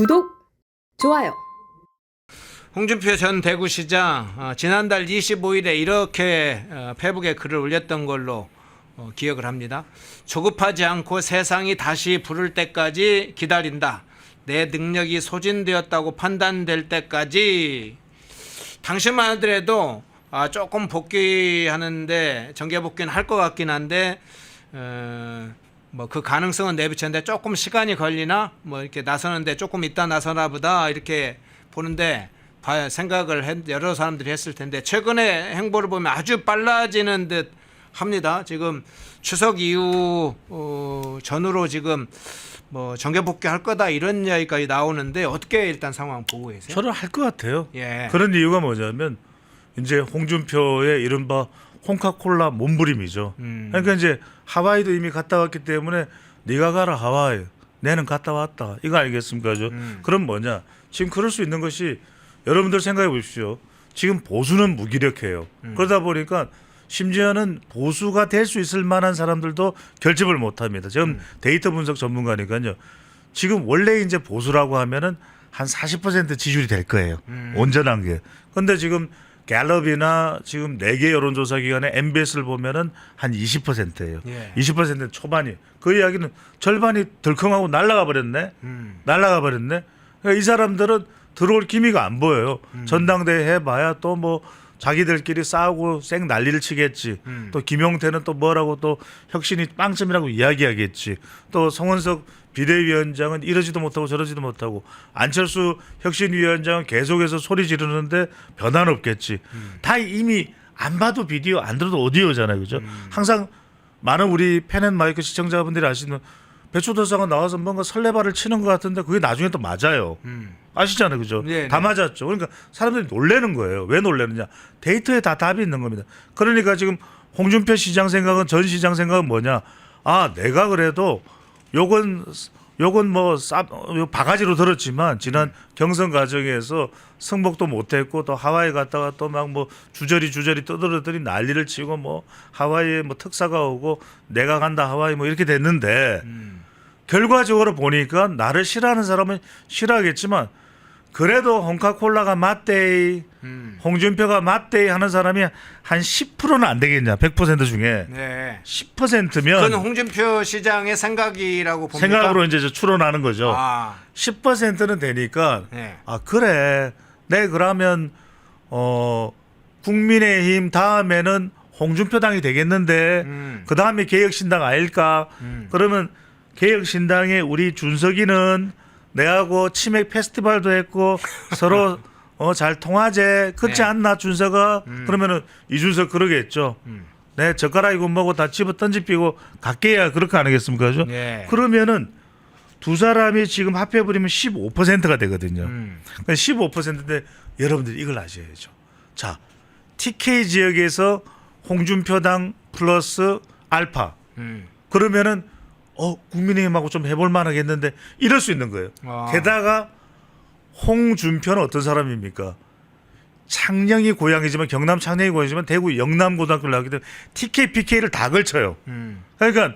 구독, 좋아요. 홍준표 전 대구시장 지난달 25일에 이렇게 페북에 글을 올렸던 걸로 기억을 합니다. 조급하지 않고 세상이 다시 부를 때까지 기다린다. 내 능력이 소진되었다고 판단될 때까지. 당시만 하더라도 조금 복귀하는데 정계 복귀는 할 것 같긴 한데 뭐 그 가능성은 내비쳤는데 조금 시간이 걸리나 뭐 이렇게 나서는데 조금 있다 나서나 보다 이렇게 보는데 생각을 여러 사람들이 했을 텐데 최근의 행보를 보면 아주 빨라지는 듯 합니다. 지금 추석 이후 전후로 지금 뭐 정계 복귀할 거다 이런 이야기까지 나오는데 어떻게 일단 상황 보고 계세요? 저는 할 것 같아요. 예. 그런 이유가 뭐냐면 이제 홍준표의 이른바 홍카콜라 몸부림이죠. 그러니까 이제 하와이도 이미 갔다 왔기 때문에 네가 가라 하와이, 내는 갔다 왔다 이거 아니겠습니까? 그럼 뭐냐? 지금 그럴 수 있는 것이 여러분들 생각해 보십시오. 지금 보수는 무기력해요. 그러다 보니까 심지어는 보수가 될 수 있을 만한 사람들도 결집을 못합니다. 지금 데이터 분석 전문가니까요. 지금 원래 이제 보수라고 하면은 한 40% 지지율이 될 거예요. 온전한 게. 그런데 지금 갤럽이나 지금 4개 여론조사 기관의 MBS를 보면은 한 20%예요. 예. 20% 초반이. 그 이야기는 절반이 덜컹하고 날아가 버렸네. 날아가 버렸네. 그러니까 이 사람들은 들어올 기미가 안 보여요. 전당대회 해봐야 또 뭐 자기들끼리 싸우고 쌩 난리를 치겠지. 또 김용태는 또 뭐라고 또 혁신이 빵점이라고 이야기하겠지. 또 성원석 비대위원장은 이러지도 못하고 저러지도 못하고 안철수 혁신위원장은 계속해서 소리 지르는데 변화는 없겠지. 다 이미 안 봐도 비디오 안 들어도 오디오잖아요. 그죠? 항상 많은 우리 팬앤마이크 시청자분들이 아시는 배추도사가 나와서 뭔가 설레발을 치는 것 같은데 그게 나중에 또 맞아요. 아시잖아요. 그죠? 네, 다 네. 맞았죠. 그러니까 사람들이 놀라는 거예요. 왜 놀라느냐. 데이터에 다 답이 있는 겁니다. 그러니까 지금 홍준표 시장 생각은 전 시장 생각은 뭐냐. 아 내가 그래도 요건 뭐 바가지로 들었지만 지난 경선 과정에서 승복도 못했고 또 하와이 갔다가 또 막 뭐 주저리 떠들었더니 난리를 치고 뭐 하와이에 뭐 특사가 오고 내가 간다 하와이 뭐 이렇게 됐는데 결과적으로 보니까 나를 싫어하는 사람은 싫어하겠지만 그래도 홍카콜라가 맞대이 홍준표가 맞대이 하는 사람이 한 10%는 안 되겠냐. 100% 중에 네. 10%면 그건 홍준표 시장의 생각이라고 봅니까? 생각으로 이제 추론하는 거죠. 아. 10%는 되니까 네. 아 그래. 네 그러면 국민의힘 다음에는 홍준표 당이 되겠는데 그 다음에 개혁신당 아닐까? 그러면 개혁신당의 우리 준석이는 내하고 치맥 페스티벌도 했고 서로 잘 통하제 그렇지 네. 않나 준석아? 그러면은 이준석 그러겠죠. 네 젓가락 이고 뭐고 다 집어 던지피고 갈게야 그렇게 안 하겠습니까? 그죠? 네. 그러면은 두 사람이 지금 합해버리면 15%가 되거든요. 그러니까 15%인데 여러분들이 이걸 아셔야죠. 자, TK 지역에서 홍준표당 플러스 알파. 그러면은 국민의힘하고 좀 해볼 만하겠는데 이럴 수 있는 거예요. 게다가 홍준표는 어떤 사람입니까? 창녕이 고향이지만 경남 창녕이 고향이지만 대구 영남고등학교를 나왔기 때문에 TK, PK를 다 걸쳐요. 그러니까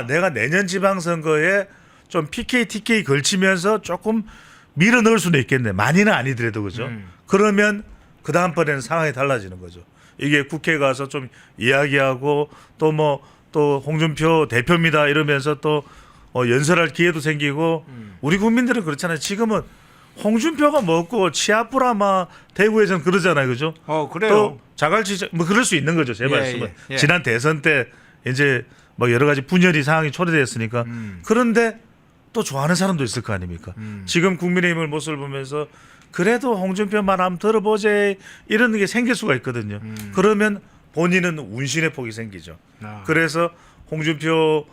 내가 내년 지방선거에 좀 PK, TK 걸치면서 조금 밀어 넣을 수는 있겠네. 많이는 아니더라도 그죠. 그러면 그 다음번에는 상황이 달라지는 거죠. 이게 국회 가서 좀 이야기하고 또 홍준표 대표입니다 이러면서 또 연설할 기회도 생기고 우리 국민들은 그렇잖아요. 지금은 홍준표가 먹고 치아뿌라마 대구에서는 그러잖아요. 그죠? 그래요. 또 자갈치 뭐 그럴 수 있는 거죠. 제 말씀은. 예. 지난 대선 때 이제 뭐 여러 가지 분열이 상황이 초래됐으니까. 그런데 또 좋아하는 사람도 있을 거 아닙니까? 지금 국민의힘을 모습을 보면서 그래도 홍준표 말 한번 들어보제 이런 게 생길 수가 있거든요. 그러면 본인은 운신의 폭이 생기죠. 그래서 홍준표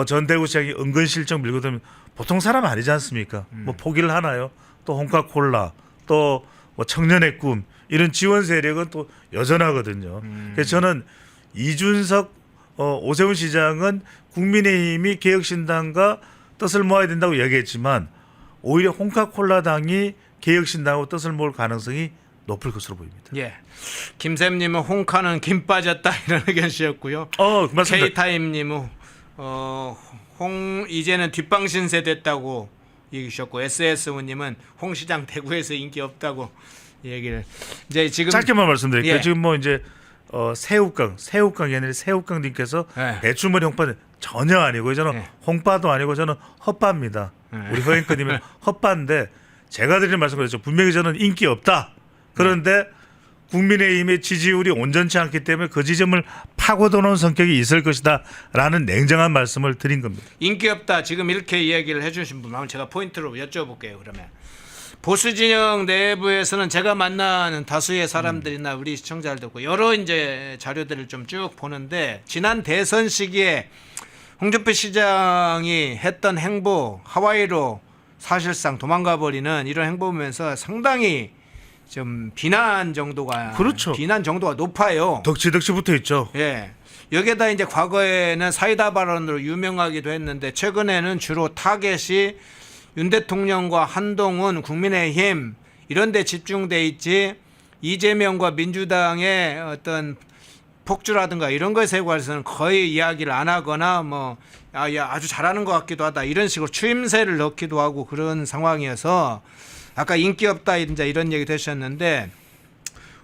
전 대구시장이 은근 실적 밀고 들면 보통 사람 아니지 않습니까? 뭐 포기를 하나요? 또 홍카콜라, 또 뭐 청년의 꿈 이런 지원 세력은 또 여전하거든요. 그래서 저는 이준석, 오세훈 시장은 국민의힘이 개혁신당과 뜻을 모아야 된다고 얘기했지만 오히려 홍카콜라 당이 개혁신당하고 뜻을 모을 가능성이 높을 것으로 보입니다. 예. 김샘님은 홍카는 김 빠졌다 이런 의견이셨고요. 맞습니다. K타임님은 이제는 뒷방신세 됐다고 얘기 주셨고 SS우님은 홍 시장 대구에서 인기 없다고 얘기를 이제 지금 짧게만 말씀드릴게요. 예. 지금 뭐 이제 새우깡이 아니라 새우깡님께서 예. 배추머리 홍파는 전혀 아니고 저는 예. 홍파도 아니고 저는 헛바입니다. 우리 허앵커님은 헛바인데 제가 드리는 말씀 그렇죠. 분명히 저는 인기 없다. 그런데 국민의힘의 지지율이 온전치 않기 때문에 그 지점을 파고드는 성격이 있을 것이다라는 냉정한 말씀을 드린 겁니다. 인기 없다 지금 이렇게 이야기를 해주신 분 한번 제가 포인트로 여쭤볼게요. 그러면 보수 진영 내부에서는 제가 만나는 다수의 사람들이나 우리 시청자들도 있고 여러 이제 자료들을 좀 쭉 보는데 지난 대선 시기에 홍준표 시장이 했던 행보 하와이로 사실상 도망가 버리는 이런 행보 보면서 상당히 좀 비난 정도가 그렇죠. 비난 정도가 높아요. 덕지 붙어 있죠. 예. 여기에다 이제 과거에는 사이다 발언으로 유명하기도 했는데 최근에는 주로 타겟이 윤 대통령과 한동훈, 국민의힘 이런 데 집중돼 있지 이재명과 민주당의 어떤 폭주라든가 이런 것에 관해서는 거의 이야기를 안 하거나 뭐 아주 잘하는 것 같기도 하다 이런 식으로 추임새를 넣기도 하고 그런 상황이어서 아까 인기 없다 이제 이런 얘기도 하셨는데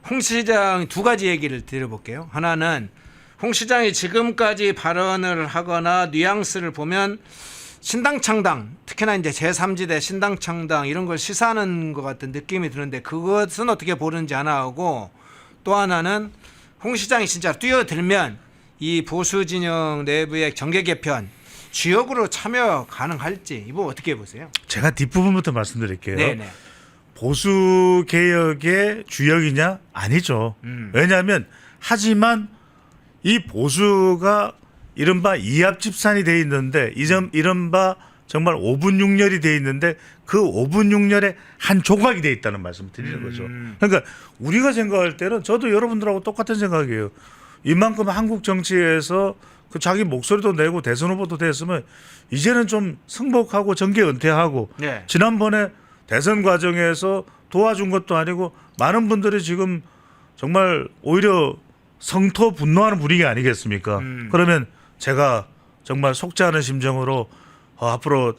홍 시장 두 가지 얘기를 드려볼게요. 하나는 홍 시장이 지금까지 발언을 하거나 뉘앙스를 보면 신당창당 특히나 이제 제3지대 신당창당 이런 걸 시사하는 것 같은 느낌이 드는데 그것은 어떻게 보는지 하나 하고 또 하나는 홍 시장이 진짜 뛰어들면 이 보수 진영 내부의 정계 개편 주역으로 참여 가능할지 이거 어떻게 보세요? 제가 뒷부분부터 말씀드릴게요. 네네. 보수 개혁의 주역이냐? 아니죠. 왜냐하면 하지만 이 보수가 이른바 이합집산이 돼 있는데 이른바 정말 5분 6렬이 돼 있는데 그 5분 6렬의 한 조각이 돼 있다는 말씀을 드리는 거죠. 그러니까 우리가 생각할 때는 저도 여러분들하고 똑같은 생각이에요. 이만큼 한국 정치에서 그 자기 목소리도 내고 대선 후보도 됐으면 이제는 좀 승복하고 정계 은퇴하고 네. 지난번에 대선 과정에서 도와준 것도 아니고 많은 분들이 지금 정말 오히려 성토 분노하는 분위기 아니겠습니까? 그러면 제가 정말 속지 않은 심정으로 앞으로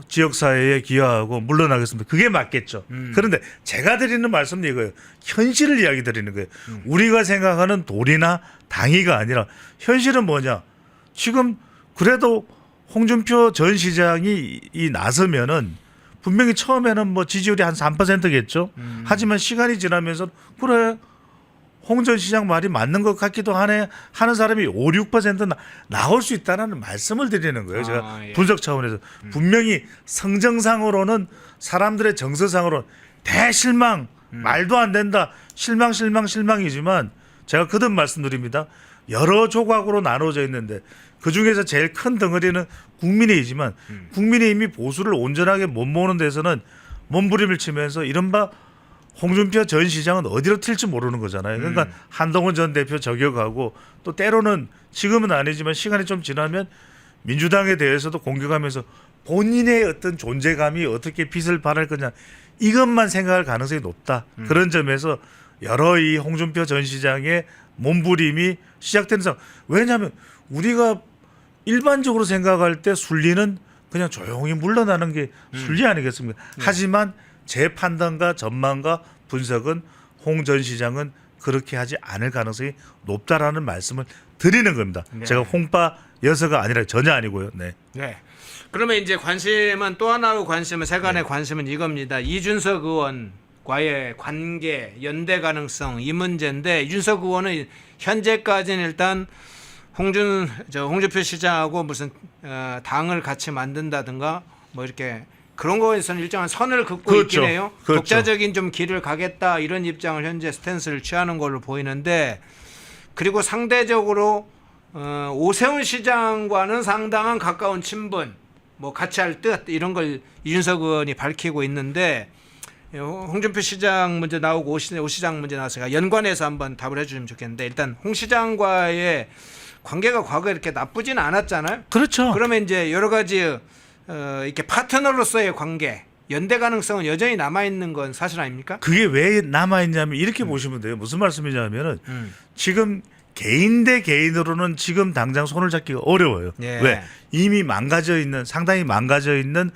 지역사회에 기여하고 물러나겠습니다. 그게 맞겠죠. 그런데 제가 드리는 말씀은 이거예요. 현실을 이야기 드리는 거예요. 우리가 생각하는 도리나 당위가 아니라 현실은 뭐냐. 지금 그래도 홍준표 전 시장이 나서면은 분명히 처음에는 뭐 지지율이 한 3%겠죠. 하지만 시간이 지나면서 그래 홍 전 시장 말이 맞는 것 같기도 하네 하는 사람이 5, 6% 나올 수 있다는 말씀을 드리는 거예요. 제가 예. 분석 차원에서 분명히 성정상으로는 사람들의 정서상으로는 대실망 말도 안 된다 실망이지만 제가 거듭 말씀드립니다. 여러 조각으로 나눠져 있는데 그중에서 제일 큰 덩어리는 국민의이지만 국민의힘이 보수를 온전하게 못 모으는 데서는 몸부림을 치면서 이른바 홍준표 전 시장은 어디로 튈지 모르는 거잖아요. 그러니까 한동훈 전 대표 저격하고 또 때로는 지금은 아니지만 시간이 좀 지나면 민주당에 대해서도 공격하면서 본인의 어떤 존재감이 어떻게 빛을 발할 거냐 이것만 생각할 가능성이 높다. 그런 점에서 여러 이 홍준표 전 시장의 몸부림이 시작되는 상황. 왜냐하면 우리가 일반적으로 생각할 때 순리는 그냥 조용히 물러나는 게 순리 아니겠습니까? 하지만 제 판단과 전망과 분석은 홍 전 시장은 그렇게 하지 않을 가능성이 높다라는 말씀을 드리는 겁니다. 네. 제가 홍파 여서가 아니라 전혀 아니고요. 네. 네. 그러면 이제 관심은 또 하나의 관심은 세간의 관심은 이겁니다. 이준석 의원과의 관계, 연대 가능성 이 문제인데 이준석 의원은 현재까지는 일단 홍준표 시장하고 무슨 당을 같이 만든다든가 뭐 이렇게 그런 거에서는 일정한 선을 긋고 그렇죠. 있긴 해요. 그렇죠. 독자적인 좀 길을 가겠다 이런 입장을 현재 스탠스를 취하는 걸로 보이는데 그리고 상대적으로 오세훈 시장과는 상당한 가까운 친분 뭐 같이 할 뜻 이런 걸 이준석 의원이 밝히고 있는데 홍준표 시장 문제 나오고 오 시장 문제 나와서 연관해서 한번 답을 해주시면 좋겠는데 일단 홍 시장과의 관계가 과거에 이렇게 나쁘지는 않았잖아요. 그렇죠. 그러면 이제 여러 가지 이렇게 파트너로서의 관계, 연대 가능성은 여전히 남아 있는 건 사실 아닙니까? 그게 왜 남아 있냐면 이렇게 보시면 돼요. 무슨 말씀이냐면은 지금 개인 대 개인으로는 지금 당장 손을 잡기가 어려워요. 예. 왜? 이미 상당히 망가져 있는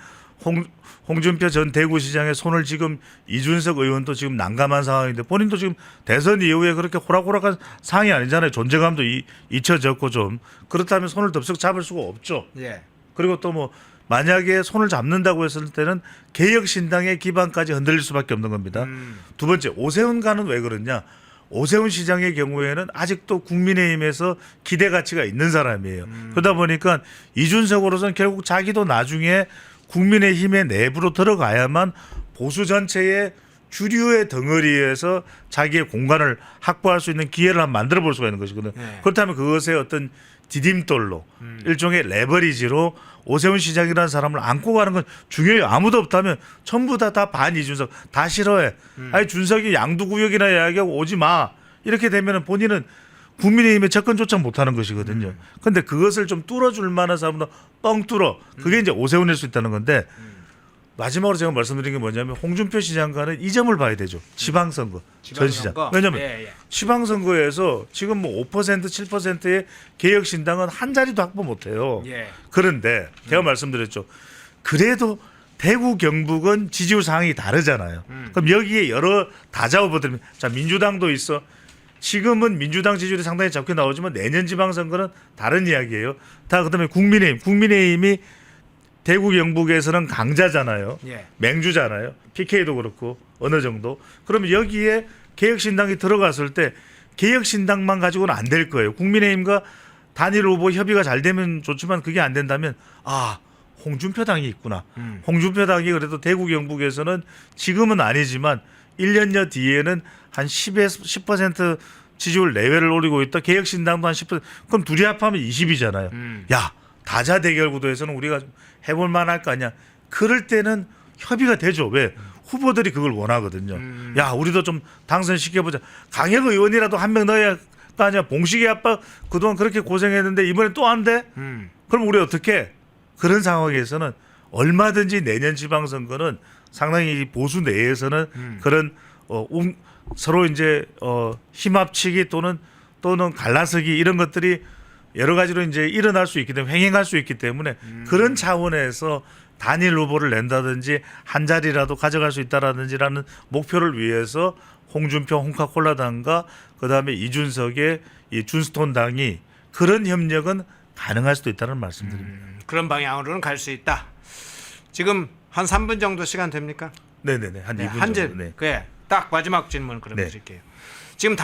홍준표 전 대구시장의 손을 지금 이준석 의원도 지금 난감한 상황인데 본인도 지금 대선 이후에 그렇게 호락호락한 상황이 아니잖아요. 존재감도 잊혀졌고 좀 그렇다면 손을 덥석 잡을 수가 없죠. 예. 그리고 또 뭐 만약에 손을 잡는다고 했을 때는 개혁신당의 기반까지 흔들릴 수밖에 없는 겁니다. 두 번째 오세훈과는 왜 그러냐. 오세훈 시장의 경우에는 아직도 국민의힘에서 기대 가치가 있는 사람이에요. 그러다 보니까 이준석으로서는 결국 자기도 나중에 국민의힘의 내부로 들어가야만 보수 전체의 주류의 덩어리에서 자기의 공간을 확보할 수 있는 기회를 한번 만들어 볼 수가 있는 것이거든요. 네. 그렇다면 그것의 어떤 디딤돌로 일종의 레버리지로 오세훈 시장이라는 사람을 안고 가는 건 중요해요. 아무도 없다면 전부 다 반 이준석 다 싫어해. 아니 준석이 양두구역이나 이야기하고 오지 마. 이렇게 되면 본인은 국민의힘에 접근조차 못하는 것이거든요. 그런데 그것을 좀 뚫어줄 만한 사람도 뻥 뚫어. 그게 이제 오세훈일 수 있다는 건데 마지막으로 제가 말씀드린 게 뭐냐면 홍준표 시장과는 이 점을 봐야 되죠. 지방선거, 전 시장. 왜냐하면 지방선거에서 지금 뭐 5% 7%의 개혁신당은 한 자리도 확보 못해요. 예. 그런데 제가 말씀드렸죠. 그래도 대구 경북은 지지율 상황이 다르잖아요. 그럼 여기에 여러 다 잡아보면 자 민주당도 있어. 지금은 민주당 지지율이 상당히 적게 나오지만 내년 지방선거는 다른 이야기예요. 다 그다음에 국민의힘이 대구 경북에서는 강자잖아요. 예. 맹주잖아요. PK도 그렇고 어느 정도. 그러면 여기에 개혁신당이 들어갔을 때 개혁신당만 가지고는 안 될 거예요. 국민의힘과 단일 후보 협의가 잘 되면 좋지만 그게 안 된다면 아 홍준표당이 있구나. 홍준표당이 그래도 대구 경북에서는 지금은 아니지만 1년여 뒤에는 한 10에서 10% 지지율 내외를 노리고 있다. 개혁신당도 한 10%. 그럼 둘이 합하면 20이잖아요. 야 다자 대결 구도에서는 우리가 해볼 만할 거 아니야. 그럴 때는 협의가 되죠. 왜? 후보들이 그걸 원하거든요. 야 우리도 좀 당선시켜보자. 강혁 의원이라도 한 명 넣어야 할 거 아니야. 봉식이 아빠 그동안 그렇게 고생했는데 이번에 또 안 돼? 그럼 우리 어떻게? 그런 상황에서는 얼마든지 내년 지방선거는 상당히 보수 내에서는 그런 서로 이제 힘합치기 또는 갈라서기 이런 것들이 여러 가지로 이제 일어날 수 있기 때문에 횡행할 수 있기 때문에 그런 차원에서 단일 후보를 낸다든지 한 자리라도 가져갈 수 있다라든지라는 목표를 위해서 홍준표 홍카콜라당과 그다음에 이준석의 이 준스톤당이 그런 협력은 가능할 수도 있다는 말씀드립니다. 그런 방향으로는 갈 수 있다. 지금 한 3분 정도 시간 됩니까? 네네네 한 2분 한 정도. 질. 네. 그래. 딱 마지막 질문 그럼 네. 드릴게요. 지금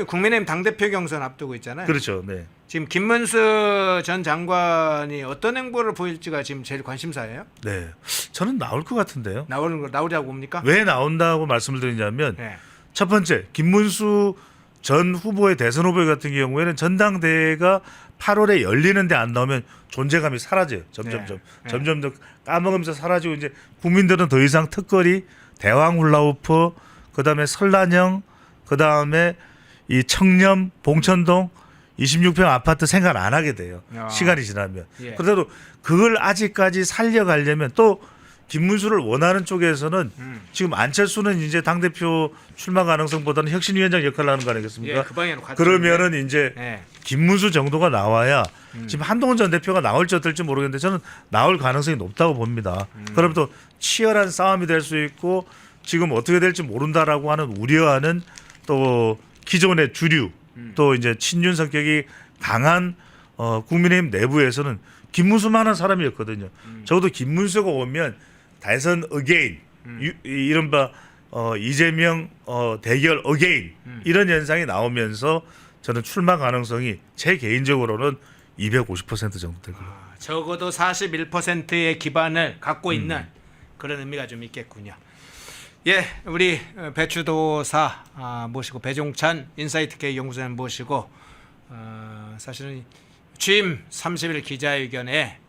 국민의힘 당대표 경선 앞두고 있잖아요. 그렇죠. 네. 지금 김문수 전 장관이 어떤 행보를 보일지가 지금 제일 관심사예요. 네. 저는 나올 것 같은데요. 나오려고 봅니까? 왜 나온다고 말씀을 드리냐면 네. 첫 번째 김문수 전 후보의 대선 후보 같은 경우에는 전당대회가 8월에 열리는데 안 나오면 존재감이 사라져요. 점점점 까먹으면서 사라지고 이제 국민들은 더 이상 특거리, 대왕 훌라후프, 그다음에 설란형, 그다음에 이 청렴, 봉천동 26평 아파트 생각 안 하게 돼요. 시간이 지나면. 예. 그래도 그걸 아직까지 살려가려면 또 김문수를 원하는 쪽에서는 지금 안철수는 이제 당대표 출마 가능성보다는 혁신위원장 역할을 하는 거 아니겠습니까? 예, 그 방향으로 갔죠. 그러면은 이제 예. 김문수 정도가 나와야 지금 한동훈 전 대표가 나올지 어떨지 모르겠는데 저는 나올 가능성이 높다고 봅니다. 그럼 또 치열한 싸움이 될 수 있고 지금 어떻게 될지 모른다라고 하는 우려하는 또 기존의 주류 또 이제 친윤 성격이 강한 국민의힘 내부에서는 김문수만한 사람이었거든요. 적어도 김문수가 오면 대선 어게인 이른바 이재명 대결 어게인 이런 현상이 나오면서 저는 출마 가능성이 제 개인적으로는 250% 정도 되고요. 적어도 41%의 기반을 갖고 있는 그런 의미가 좀 있겠군요. 예, 우리 배추도사 모시고 배종찬 인사이트K 연구소장 모시고 사실은 취임 30일 기자회견에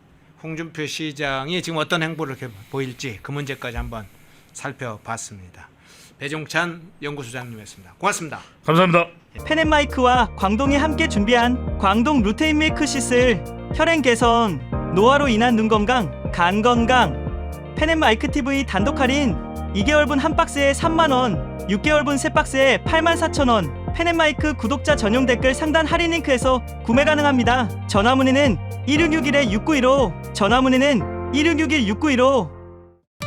홍준표 시장이 지금 어떤 행보를 이렇게 보일지 그 문제까지 한번 살펴봤습니다. 배종찬 연구소장님이었습니다. 고맙습니다. 감사합니다. 펜앤마이크와 광동이 함께 준비한 광동 루테인 밀크시슬 혈행 개선, 노화로 인한 눈 건강, 간 건강 펜앤마이크 TV 단독 할인 2개월분 한 박스에 3만원, 6개월분 세 박스에 84,000원 펜앤마이크 구독자 전용 댓글 상단 할인 링크에서 구매 가능합니다. 전화 문의는 1661-6915 전화 문의는 1661-6915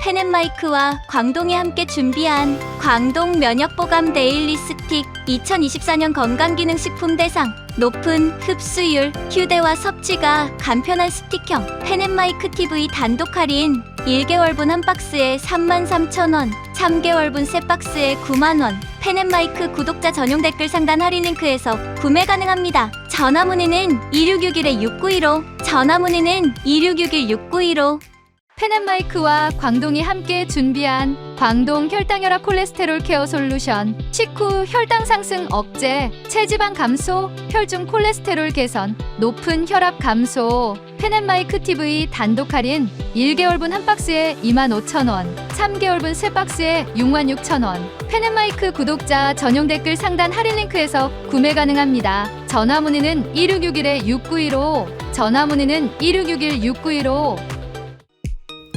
펜앤마이크와 광동이 함께 준비한 광동 면역보감 데일리 스틱 2024년 건강기능식품 대상 높은 흡수율, 휴대와 섭취가 간편한 스틱형 펜앤마이크 TV 단독 할인 1개월분 한 박스에 33,000원, 3개월분 세 박스에 9만원 펜앤마이크 구독자 전용 댓글 상단 할인 링크에서 구매 가능합니다. 전화 문의는 2661-6915 전화 문의는 2661-6915 펜앤마이크와 광동이 함께 준비한 광동 혈당혈압 콜레스테롤 케어 솔루션 식후 혈당 상승 억제, 체지방 감소, 혈중 콜레스테롤 개선, 높은 혈압 감소 펜앤마이크 TV 단독 할인 1개월분 한 박스에 25,000원, 3개월분 세 박스에 66,000원 펜앤마이크 구독자 전용 댓글 상단 할인 링크에서 구매 가능합니다. 전화 문의는 2661-6915 전화 문의는 2661-6915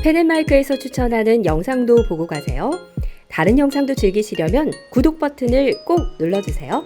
펜앤마이크에서 추천하는 영상도 보고 가세요. 다른 영상도 즐기시려면 구독 버튼을 꼭 눌러주세요.